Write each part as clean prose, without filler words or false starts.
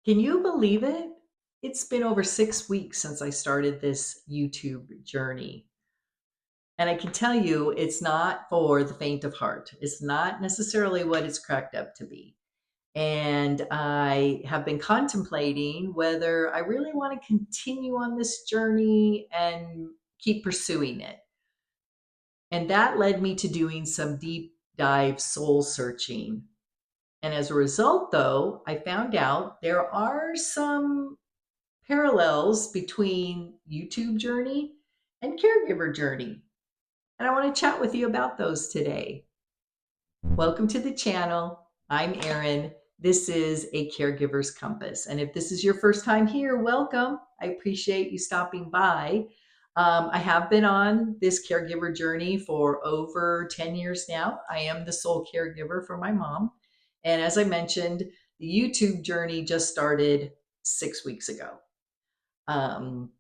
Can you believe it? It's been over 6 weeks since I started this YouTube journey. And I can tell you, it's not for the faint of heart. It's not necessarily what it's cracked up to be. And I have been contemplating whether I really want to continue on this journey and keep pursuing it. And that led me to doing some deep dive soul searching. And as a result, though, I found out there are some parallels between YouTube journey and caregiver journey. And I want to chat with you about those today. Welcome to the channel. I'm Erin. This is a caregiver's compass. And if this is your first time here, welcome. I appreciate you stopping by. I have been on this caregiver journey for over 10 years now. I am the sole caregiver for my mom. And as I mentioned, the YouTube journey just started 6 weeks ago. Um,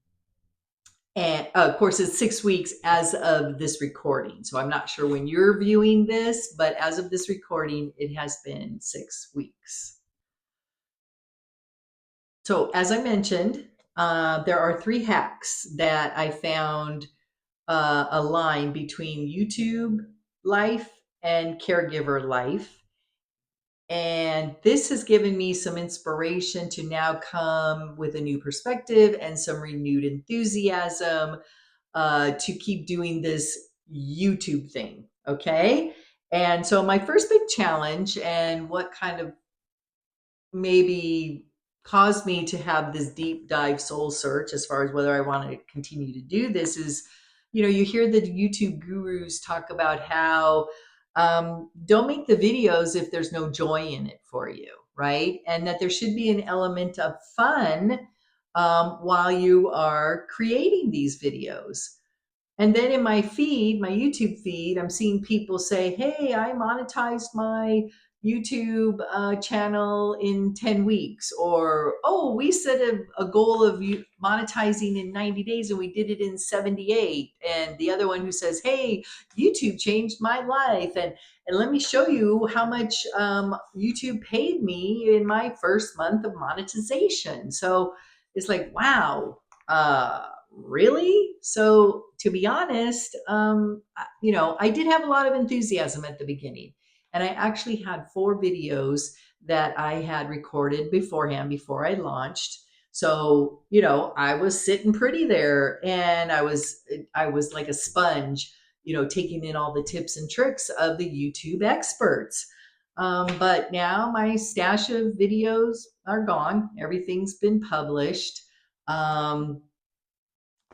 and of course, it's 6 weeks as of this recording. So I'm not sure when you're viewing this, but as of this recording, it has been 6 weeks. So as I mentioned, there are 3 hacks that I found a line between YouTube life and caregiver life. And this has given me some inspiration to now come with a new perspective and some renewed enthusiasm to keep doing this YouTube thing. Okay. And so, my first big challenge, and what kind of maybe caused me to have this deep dive soul search as far as whether I want to continue to do this, is you hear the YouTube gurus talk about how don't make the videos if there's no joy in it for you, right? And that there should be an element of fun while you are creating these videos. And then in my feed, my YouTube feed, I'm seeing people say, hey, I monetized my YouTube channel in 10 weeks. Or, oh, we set a goal of monetizing in 90 days and we did it in 78. And the other one who says, hey, YouTube changed my life. And let me show you how much YouTube paid me in my first month of monetization. So it's like, wow. Really? So, to be honest, I did have a lot of enthusiasm at the beginning. And I actually had 4 videos that I had recorded beforehand before I launched. So, I was sitting pretty there, and I was like a sponge, taking in all the tips and tricks of the YouTube experts. But now my stash of videos are gone. Everything's been published. Um,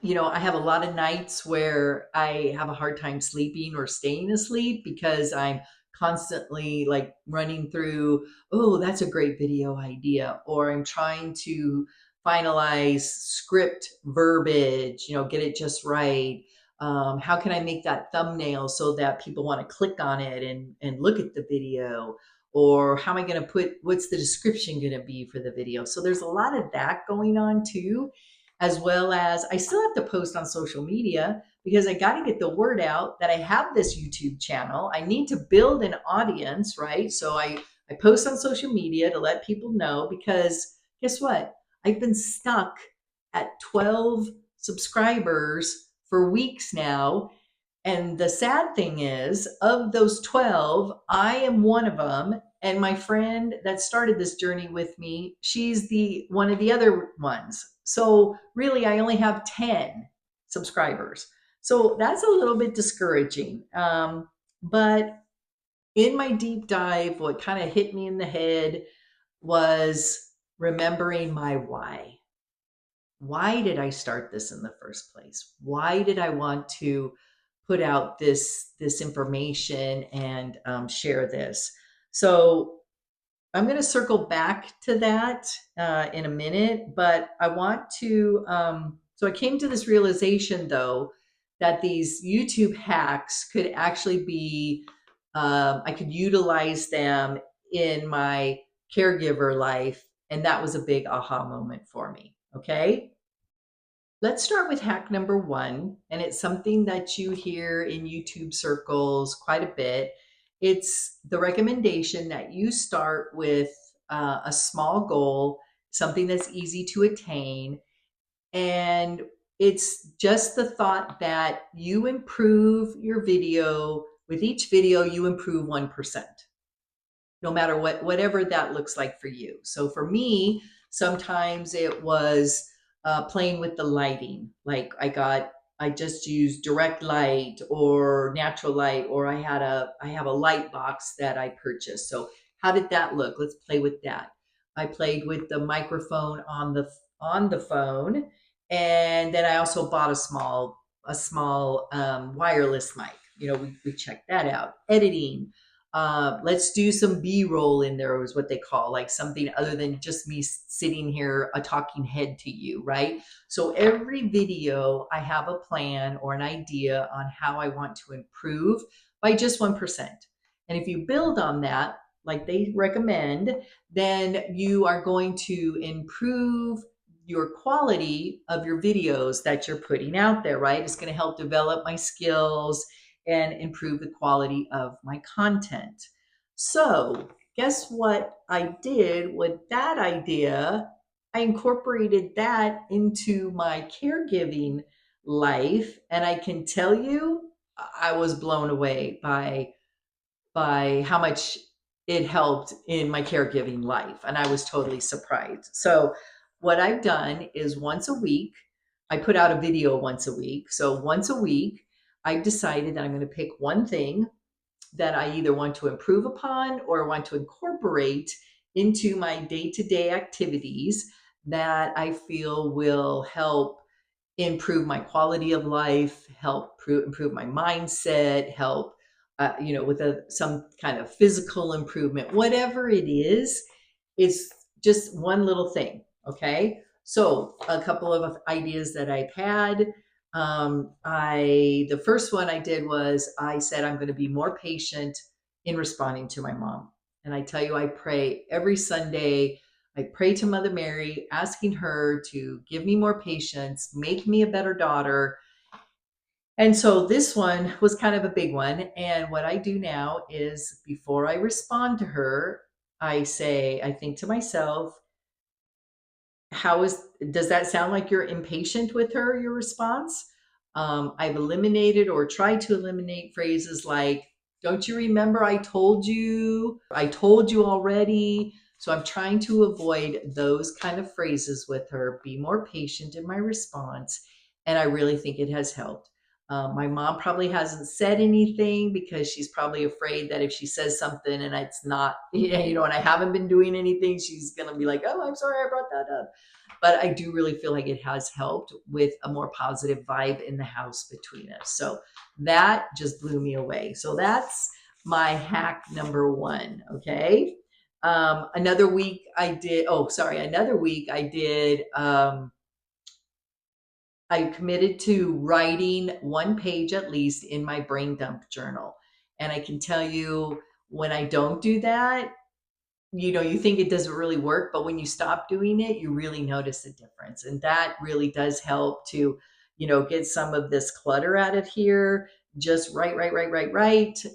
I have a lot of nights where I have a hard time sleeping or staying asleep because I'm constantly like running through, oh, that's a great video idea. Or I'm trying to finalize script verbiage, get it just right. How can I make that thumbnail so that people want to click on it and look at the video? Or how am I going to what's the description going to be for the video? So there's a lot of that going on too, as well as I still have to post on social media because I got to get the word out that I have this YouTube channel. I need to build an audience, right? So I post on social media to let people know, because guess what? I've been stuck at 12 subscribers for weeks now. And the sad thing is, of those 12, I am one of them. And my friend that started this journey with me, she's the one of the other ones. So really, I only have 10 subscribers. So that's a little bit discouraging. But in my deep dive, what kind of hit me in the head was remembering my why. Why did I start this in the first place? Why did I want to put out this information and share this? So I'm going to circle back to that in a minute, but I want to. So I came to this realization, though, that these YouTube hacks could actually be, I could utilize them in my caregiver life. And that was a big aha moment for me. Okay. Let's start with hack number 1, and it's something that you hear in YouTube circles quite a bit. It's the recommendation that you start with a small goal something that's easy to attain. And it's just the thought that you improve your video. With each video, you improve 1%, no matter whatever that looks like for you. So for me, sometimes it was playing with the lighting. Like I just used direct light or natural light, or I have a light box that I purchased. So how did that look? Let's play with that. I played with the microphone on the phone, and then I also bought a small wireless mic. We checked that out. Editing, let's do some b-roll in there, is what they call, like something other than just me sitting here a talking head to you, right? So every video I have a plan or an idea on how I want to improve by just 1%. And if you build on that like they recommend, then you are going to improve your quality of your videos that you're putting out there, right? It's going to help develop my skills and improve the quality of my content. So, guess what I did with that idea? I incorporated that into my caregiving life, and I can tell you, I was blown away by how much it helped in my caregiving life, and I was totally surprised. So, what I've done is once a week, I put out a video once a week. So, once a week, I've decided that I'm going to pick one thing that I either want to improve upon or want to incorporate into my day to day activities that I feel will help improve my quality of life, help improve my mindset, help, with some kind of physical improvement, whatever it is. It's just one little thing. Okay. So a couple of ideas that I've had. The first one I did was I said, I'm going to be more patient in responding to my mom. And I tell you, I pray every Sunday. I pray to Mother Mary, asking her to give me more patience, make me a better daughter. And so this one was kind of a big one. And what I do now is before I respond to her, I think to myself, does that sound like you're impatient with her, your response? I've eliminated or tried to eliminate phrases like, don't you remember I told you already. So I'm trying to avoid those kind of phrases with her, be more patient in my response. And I really think it has helped. My mom probably hasn't said anything because she's probably afraid that if she says something and it's not, and I haven't been doing anything, she's going to be like, oh, I'm sorry I brought that up. But I do really feel like it has helped with a more positive vibe in the house between us. So that just blew me away. So that's my hack number one. Okay. Another week I did, I committed to writing one page at least in my brain dump journal. And I can tell you, when I don't do that, you think it doesn't really work, but when you stop doing it, you really notice a difference. And that really does help to, get some of this clutter out of here. Just write,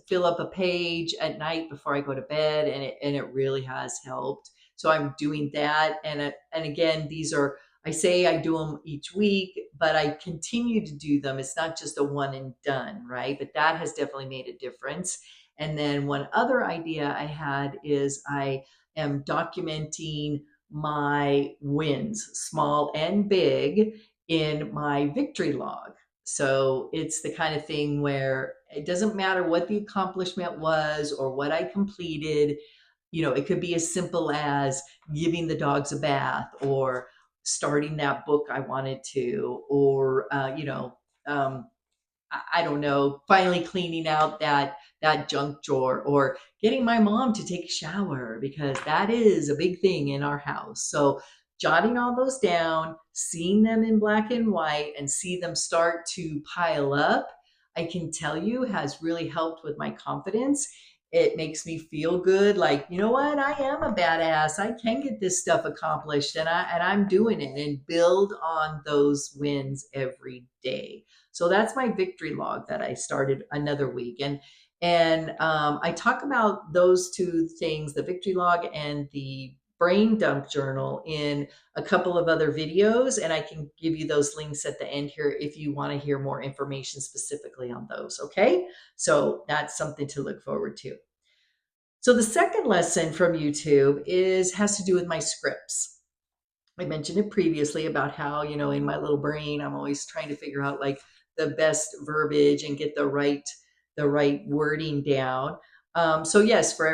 fill up a page at night before I go to bed. And it really has helped. So I'm doing that. And again, I say I do them each week, but I continue to do them. It's not just a one and done, right? But that has definitely made a difference. And then one other idea I had is I am documenting my wins, small and big, in my victory log. So it's the kind of thing where it doesn't matter what the accomplishment was or what I completed. It could be as simple as giving the dogs a bath or starting that book I wanted to, or, I don't know, finally cleaning out that junk drawer, or getting my mom to take a shower, because that is a big thing in our house. So jotting all those down, seeing them in black and white, and see them start to pile up, I can tell you has really helped with my confidence. It makes me feel good, like, you know what, I am a badass. I can get this stuff accomplished, and I'm doing it, and build on those wins every day. So that's my victory log that I started another week. And I talk about those two things, the victory log and the brain dump journal in a couple of other videos, and I can give you those links at the end here if you want to hear more information specifically on those. Okay, so that's something to look forward to. So the second lesson from YouTube is has to do with my scripts. I mentioned it previously about how, in my little brain, I'm always trying to figure out like the best verbiage and get the right wording down. So yes, for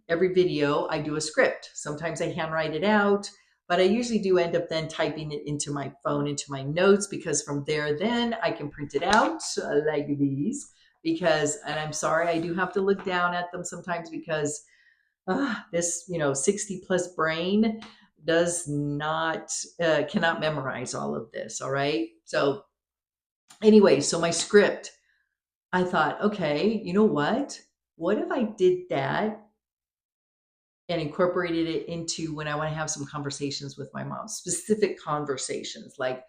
every video, I do a script. Sometimes I handwrite it out, but I usually do end up then typing it into my phone, into my notes, because from there, then I can print it out like these. Because, and I'm sorry, I do have to look down at them sometimes because this 60 plus brain does not cannot memorize all of this. All right, so anyway, so my script, I thought, okay, you know what if I did that and incorporated it into when I want to have some conversations with my mom, specific conversations, like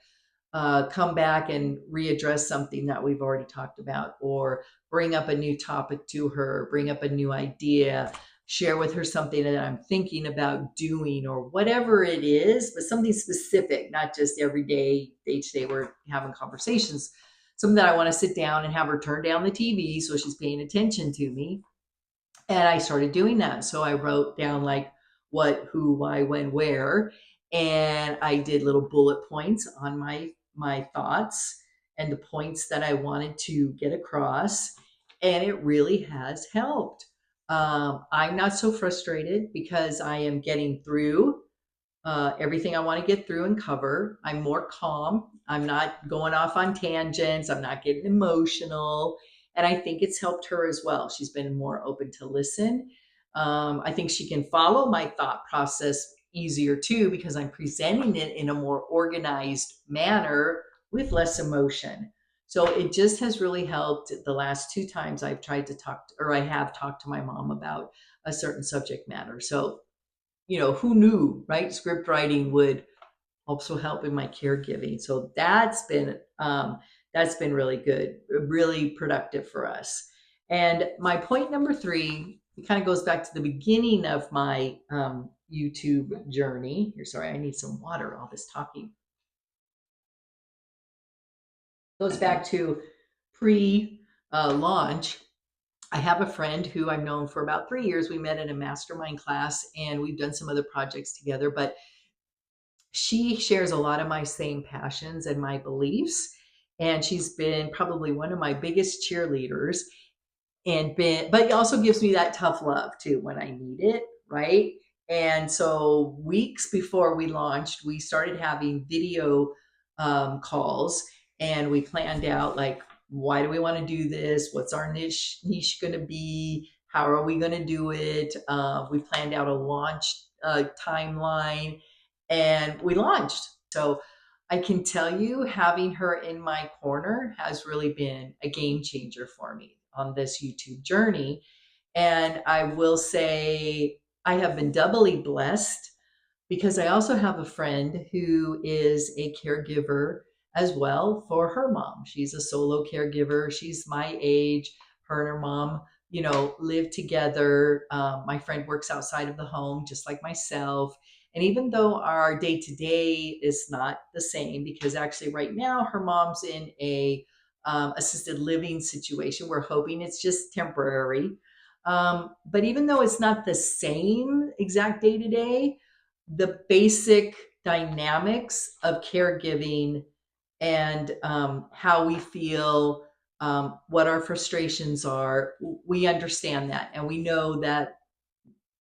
come back and readdress something that we've already talked about, or bring up a new topic to her, bring up a new idea, share with her something that I'm thinking about doing, or whatever it is, but something specific, not just every day, day to day, we're having conversations. Something that I want to sit down and have her turn down the TV so she's paying attention to me. And I started doing that. So I wrote down like what, who, why, when, where, and I did little bullet points on my thoughts and the points that I wanted to get across, and it really has helped. I'm not so frustrated because I am getting through everything I want to get through and cover. I'm more calm. I'm not going off on tangents. I'm not getting emotional. And I think it's helped her as well. She's been more open to listen. I think she can follow my thought process easier too, because I'm presenting it in a more organized manner with less emotion. So it just has really helped the last two times I've tried to talk to, or I have talked to my mom about a certain subject matter. So who knew, right? Script writing would also help in my caregiving. So that's been really good, really productive for us. And my point number three, it kind of goes back to the beginning of my YouTube journey. Here, sorry, I need some water. All this talking goes back to pre launch. I have a friend who I've known for about 3 years. We met in a mastermind class and we've done some other projects together, but she shares a lot of my same passions and my beliefs. And she's been probably one of my biggest cheerleaders, but it also gives me that tough love too when I need it, right? And so weeks before we launched, we started having video calls, and we planned out like, why do we want to do this? What's our niche going to be? How are we going to do it? We planned out a launch timeline, and we launched. So I can tell you, having her in my corner has really been a game changer for me on this YouTube journey. And I will say I have been doubly blessed because I also have a friend who is a caregiver as well for her mom. She's a solo caregiver. She's my age. Her and her mom, live together. My friend works outside of the home, just like myself. And even though our day to day is not the same, because actually right now her mom's in a assisted living situation. We're hoping it's just temporary. But even though it's not the same exact day to day, the basic dynamics of caregiving and how we feel, what our frustrations are, we understand that. And we know that,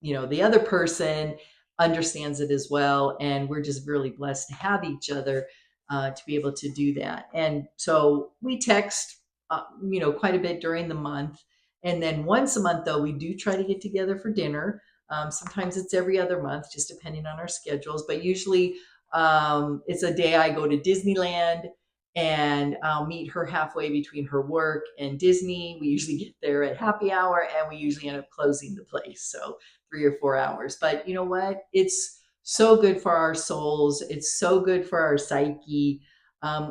the other person understands it as well. And we're just really blessed to have each other to be able to do that. And so we text, quite a bit during the month. And then once a month, though, we do try to get together for dinner. Sometimes it's every other month, just depending on our schedules. But usually it's a day I go to Disneyland, and I'll meet her halfway between her work and Disney. We usually get there at happy hour, and we usually end up closing the place. So 3 or 4 hours. But you know what? It's so good for our souls. It's so good for our psyche.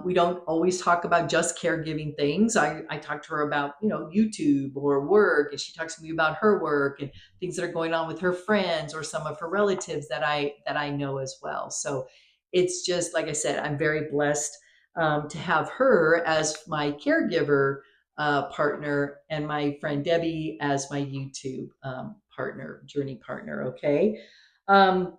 We don't always talk about just caregiving things. I talk to her about, YouTube or work, and she talks to me about her work and things that are going on with her friends or some of her relatives that I know as well. So it's just like I said, I'm very blessed to have her as my caregiver partner, and my friend Debbie as my YouTube journey partner. Okay. Um,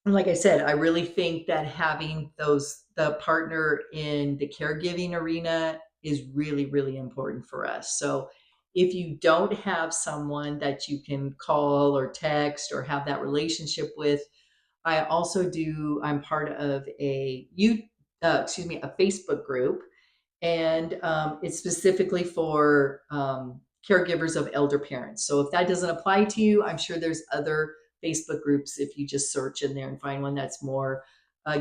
and like I said, I really think that having the partner in the caregiving arena is really, really important for us. So if you don't have someone that you can call or text or have that relationship with, I'm part of a Facebook group, and it's specifically for caregivers of elder parents. So if that doesn't apply to you, I'm sure there's other Facebook groups if you just search in there and find one that's more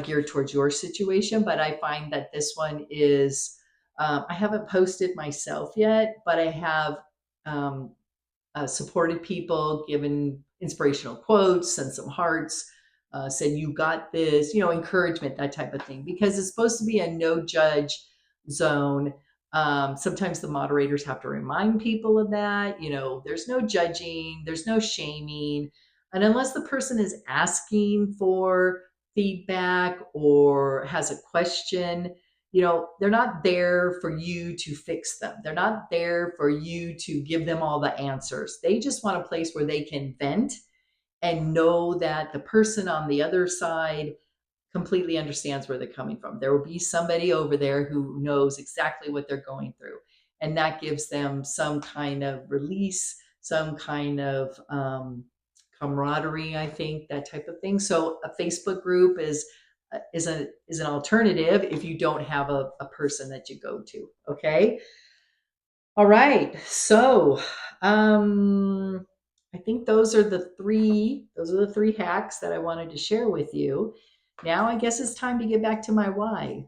geared towards your situation. But I find that this one is, I haven't posted myself yet, but I have um, supported people, given inspirational quotes, sent some hearts, said, "You got this," encouragement, that type of thing, because it's supposed to be a no judge zone. Sometimes the moderators have to remind people of that. There's no judging, there's no shaming. And unless the person is asking for feedback or has a question, they're not there for you to fix them. They're not there for you to give them all the answers. They just want a place where they can vent and know that the person on the other side completely understands where they're coming from. There will be somebody over there who knows exactly what they're going through. And that gives them some kind of release, some kind of camaraderie, I think, that type of thing. So a Facebook group is an alternative if you don't have a person that you go to. Okay. All right. So I think those are the three hacks that I wanted to share with you. Now I guess it's time to get back to my why.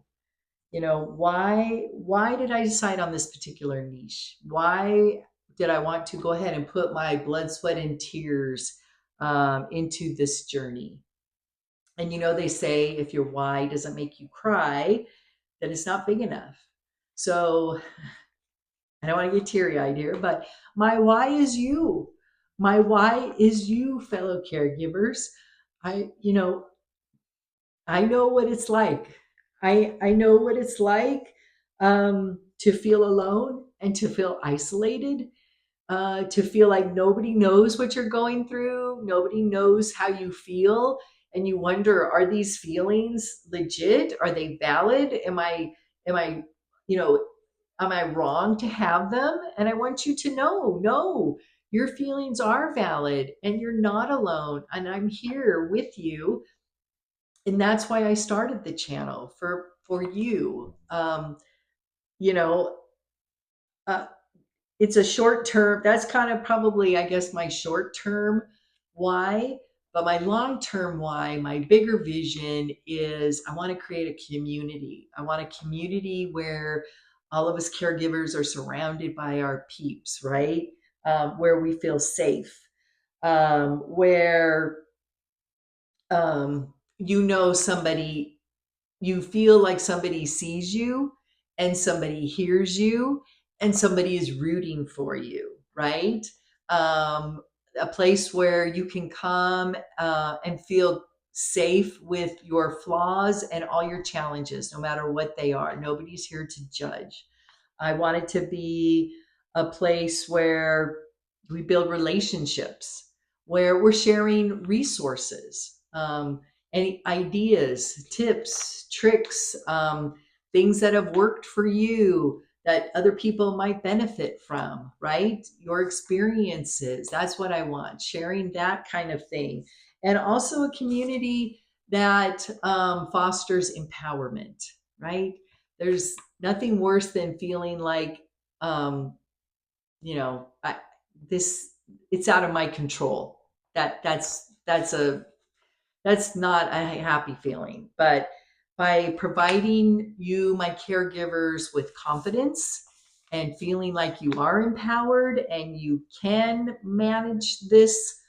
Why did I decide on this particular niche? Why did I want to go ahead and put my blood, sweat, and tears into this journey? And they say if your why doesn't make you cry, then it's not big enough. So I don't want to get teary eyed here, but my why is you. My why is you, fellow caregivers. I, you know, I know what it's like. I know what it's like to feel alone and to feel isolated, to feel like nobody knows what you're going through, nobody knows how you feel, and you wonder, are these feelings legit? Are they valid? Am I, you know, am I wrong to have them? And I want you to know, no, your feelings are valid and you're not alone. And I'm here with you. And that's why I started the channel for you. You know, uh, it's a short term. That's kind of probably, I guess, my short term why. But my long term why, my bigger vision is I want to create a community. I want a community where all of us caregivers are surrounded by our peeps, right? Where we feel safe, where somebody, you feel like somebody sees you and somebody hears you and somebody is rooting for you, right? Um, a place where you can come and feel safe with your flaws and all your challenges, no matter what they are. Nobody's here to judge. I want it to be a place where we build relationships, where we're sharing resources, any ideas, tips, tricks, things that have worked for you that other people might benefit from, right? Your experiences. That's what I want, sharing that kind of thing. And also a community that fosters empowerment, right? There's nothing worse than feeling like, um, this, it's out of my control. That's not a happy feeling. But by providing you, my caregivers, with confidence and feeling like you are empowered and you can manage this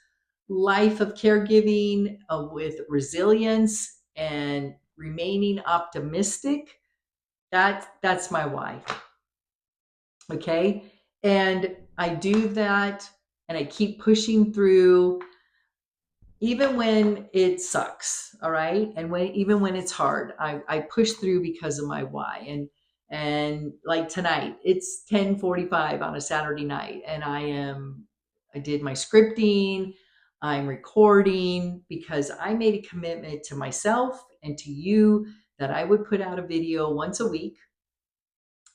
life of caregiving with resilience and remaining optimistic, That's my why. Okay. And I do that and I keep pushing through even when it sucks. All right. And even when it's hard, I push through because of my why. And like tonight, it's 10:45 on a Saturday night, and I did my scripting, I'm recording because I made a commitment to myself and to you that I would put out a video once a week,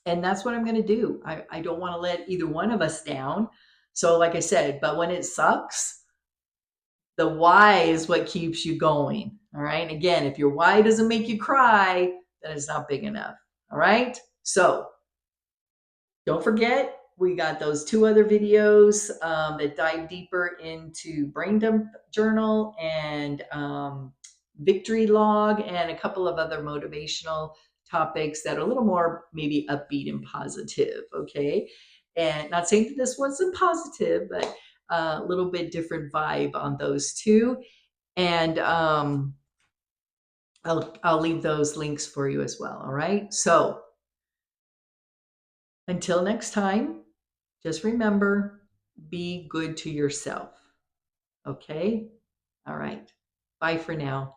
and that's what I'm going to do. I don't want to let either one of us down. So, like I said, but when it sucks, the why is what keeps you going. All right. Again, if your why doesn't make you cry, then it's not big enough. All right. So, don't forget, we got those two other videos that dive deeper into brain dump journal and victory log, and a couple of other motivational topics that are a little more maybe upbeat and positive. Okay. And not saying that this wasn't positive, but a little bit different vibe on those two. And I'll leave those links for you as well. All right. So until next time, just remember, be good to yourself. Okay? All right. Bye for now.